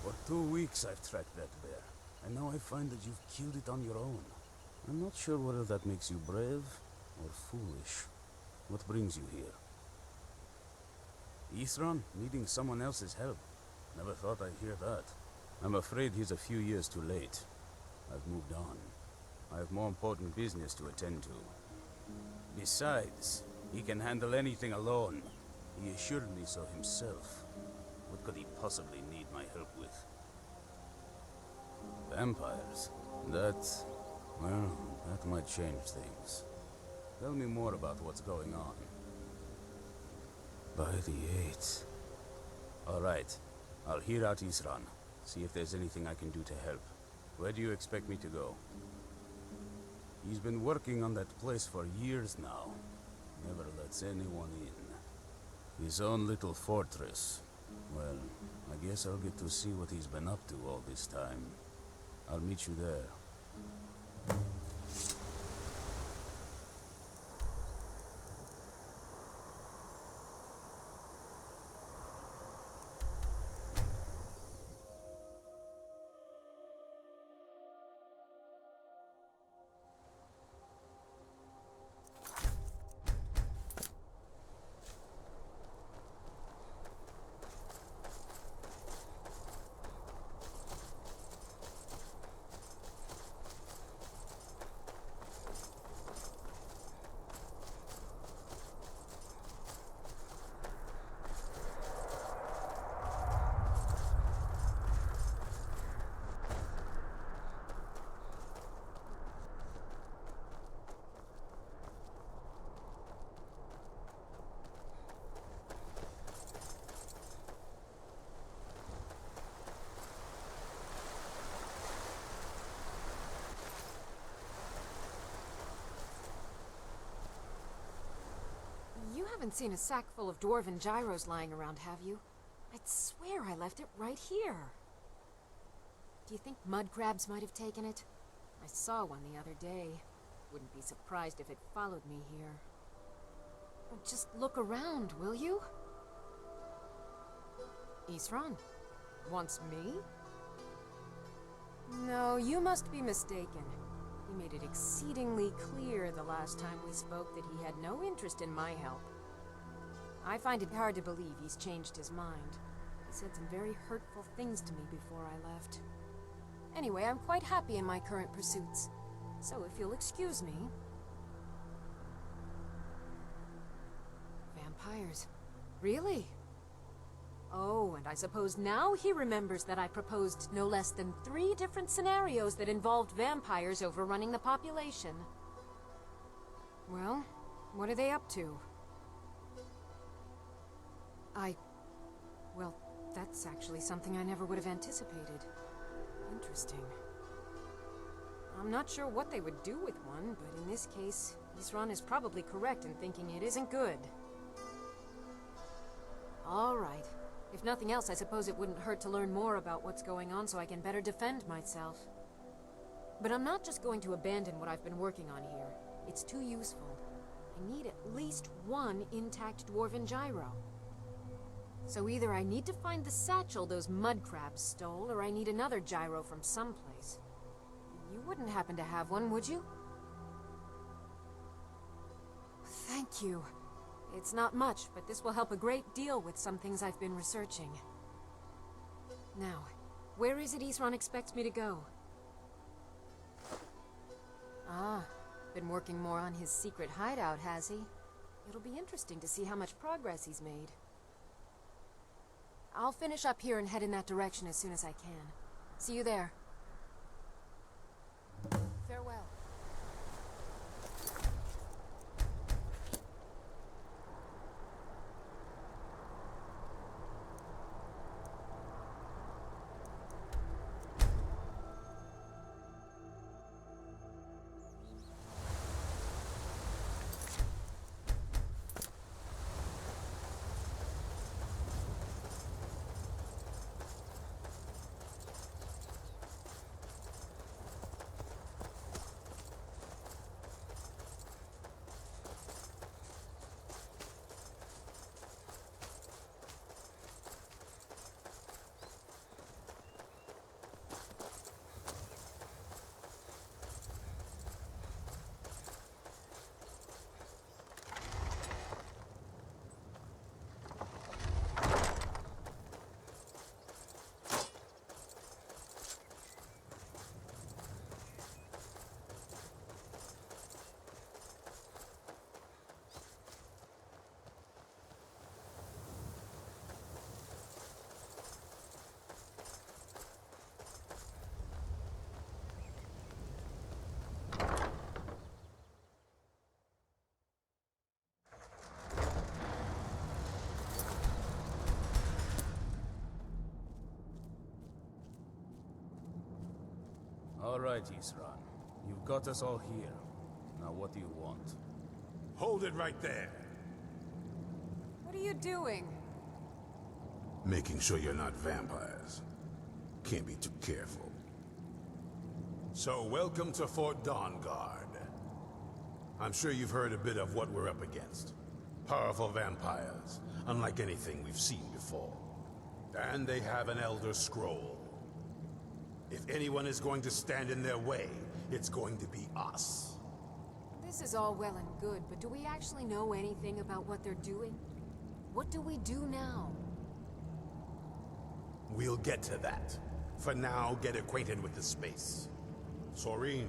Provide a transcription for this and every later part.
For 2 weeks I've tracked that bear, and now I find that you've killed it on your own. I'm not sure whether that makes you brave or foolish. What brings you here? Ithron needing someone else's help. Never thought I'd hear that. I'm afraid he's a few years too late. I've moved on. I have more important business to attend to. Besides, he can handle anything alone. He assured me so himself. What could he possibly need my help with? Vampires? Well, that might change things. Tell me more about what's going on. By the 8th. Alright, I'll hear out Isran. See if there's anything I can do to help. Where do you expect me to go? He's been working on that place for years now. Never lets anyone in. His own little fortress. Well, I guess I'll get to see what he's been up to all this time. I'll meet you there. You haven't seen a sack full of dwarven gyros lying around, have you? I'd swear I left it right here. Do you think mud crabs might have taken it? I saw one the other day. Wouldn't be surprised if it followed me here. Well, just look around, will you? Isran? Wants me? No, you must be mistaken. He made it exceedingly clear the last time we spoke that he had no interest in my help. I find it hard to believe he's changed his mind. He said some very hurtful things to me before I left. Anyway, I'm quite happy in my current pursuits. So if you'll excuse me... Vampires. Really? Oh, and I suppose now he remembers that I proposed no less than 3 different scenarios that involved vampires overrunning the population. Well, what are they up to? Well, that's actually something I never would have anticipated. Interesting. I'm not sure what they would do with one, but in this case, Isran is probably correct in thinking it isn't good. All right. If nothing else, I suppose it wouldn't hurt to learn more about what's going on so I can better defend myself. But I'm not just going to abandon what I've been working on here. It's too useful. I need at least 1 intact dwarven gyro. So either I need to find the satchel those mud crabs stole, or I need another gyro from someplace. You wouldn't happen to have one, would you? Thank you. It's not much, but this will help a great deal with some things I've been researching. Now, where is it Isran expects me to go? Ah, been working more on his secret hideout, has he? It'll be interesting to see how much progress he's made. I'll finish up here and head in that direction as soon as I can. See you there. Farewell. All right, Isran. You've got us all here. Now what do you want? Hold it right there. What are you doing? Making sure you're not vampires. Can't be too careful. So, welcome to Fort Dawnguard. I'm sure you've heard a bit of what we're up against. Powerful vampires, unlike anything we've seen before. And they have an Elder Scroll. If anyone is going to stand in their way, it's going to be us. This is all well and good, but do we actually know anything about what they're doing? What do we do now? We'll get to that. For now, get acquainted with the space. Soreen,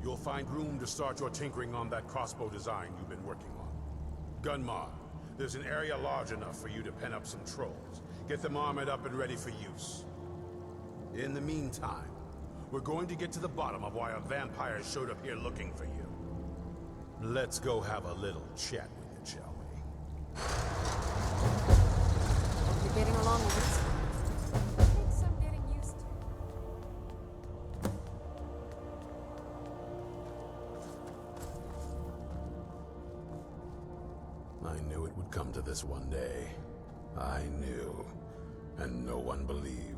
you'll find room to start your tinkering on that crossbow design you've been working on. Gunmar, there's an area large enough for you to pen up some trolls. Get them armored up and ready for use. In the meantime, we're going to get to the bottom of why a vampire showed up here looking for you. Let's go have a little chat with it, shall we? Hope you're getting along with this. Takes some getting used to. I knew it would come to this one day. I knew. And no one believed.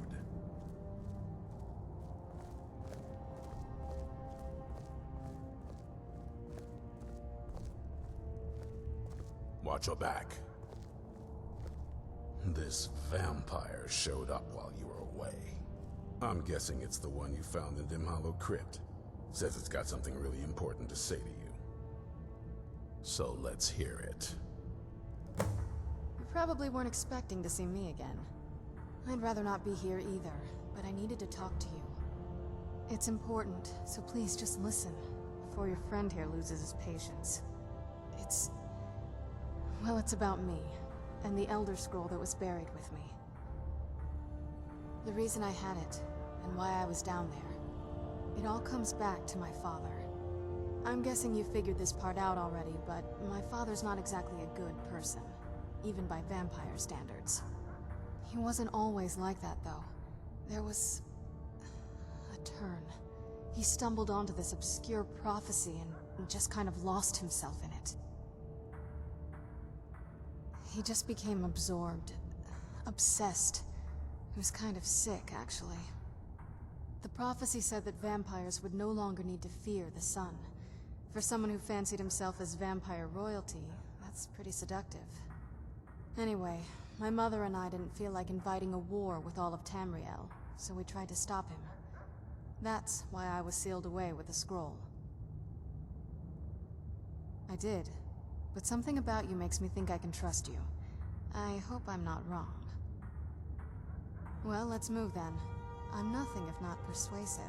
Watch your back. This vampire showed up while you were away. I'm guessing it's the one you found in Dim Hollow Crypt. Says it's got something really important to say to you. So let's hear it. You probably weren't expecting to see me again. I'd rather not be here either, but I needed to talk to you. It's important, so please just listen, before your friend here loses his patience. Well, it's about me, and the Elder Scroll that was buried with me. The reason I had it, and why I was down there, it all comes back to my father. I'm guessing you figured this part out already, but my father's not exactly a good person, even by vampire standards. He wasn't always like that, though. There was a turn. He stumbled onto this obscure prophecy and just kind of lost himself in it. He just became absorbed, obsessed. He was kind of sick, actually. The prophecy said that vampires would no longer need to fear the sun. For someone who fancied himself as vampire royalty, that's pretty seductive. Anyway, my mother and I didn't feel like inviting a war with all of Tamriel, so we tried to stop him. That's why I was sealed away with the scroll. I did. But something about you makes me think I can trust you. I hope I'm not wrong. Well, let's move then. I'm nothing if not persuasive.